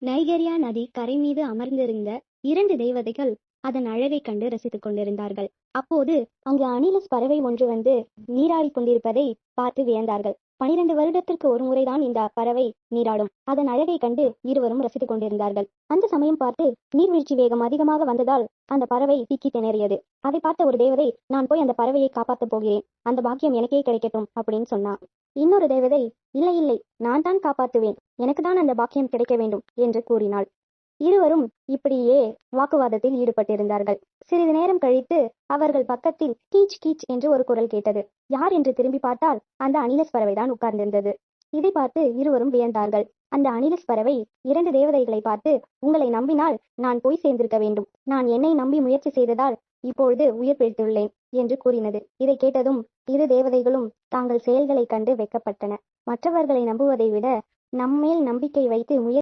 நைகேரியா நதி கரை மீது அமர்ந்திருந்த இரண்டு தேவதைகள் அதன் அழகைக் கண்டு ரசித்துக் கொண்டிருந்தார்கள். அப்போது அங்கு அணிலஸ் பறவை ஒன்று வந்து நீராடிக் கொண்டிருப்பதை பார்த்து வியந்தார்கள். 12 வருடத்திற்கு ஒரு முறைதான் இந்த பறவை நீராடும். அதன் அழகைக் கண்டு இருவரும் ரசித்துக் கொண்டிருந்தார்கள். அந்த சமயம் பார்த்து நீர்வீழ்ச்சி வேகம் அதிகமாக வந்ததால் அந்த பறவை திக்கி திணறியது. அதை பார்த்த ஒரு தேவதை, நான் போய் அந்த பறவையை காப்பாற்றப் போகிறேன், அந்த பாக்கியம் எனக்கே கிடைக்கட்டும் அப்படின்னு சொன்னான். இன்னொரு தேவதை, இல்லை இல்லை, நான் தான் காப்பாற்றுவேன், எனக்கு தான் அந்த பாக்கியம் கிடைக்க வேண்டும் என்று கூறினாள். இருவரும் இப்படியே வாக்குவாதத்தில் ஈடுபட்டிருந்தார்கள். சிறிது நேரம் கழித்து அவர்கள் பக்கத்தில் கீச் கீச் என்று ஒரு குரல் கேட்டது. யார் என்று திரும்பி பார்த்தால் அந்த அணிலஸ் பறவைதான் உட்கார்ந்திருந்தது. இதை பார்த்து இருவரும் வியந்தார்கள். அந்த அணிலஸ் பறவை இரண்டு தேவதைகளை பார்த்து, உங்களை நம்பினால் நான் போய் சேர்ந்திருக்க வேண்டும், நான் என்னை நம்பி முயற்சி செய்ததால் இப்பொழுது உயிர் பிழைத்துள்ளேன் என்று கூறினது. இதை கேட்டதும் இரு தேவதைகளும் தாங்கள் செயல்களை கண்டு வெட்கப்பட்டன. மற்றவர்களை நம்புவதை விட நம்மேல் நம்பிக்கை வைத்து முயற்சி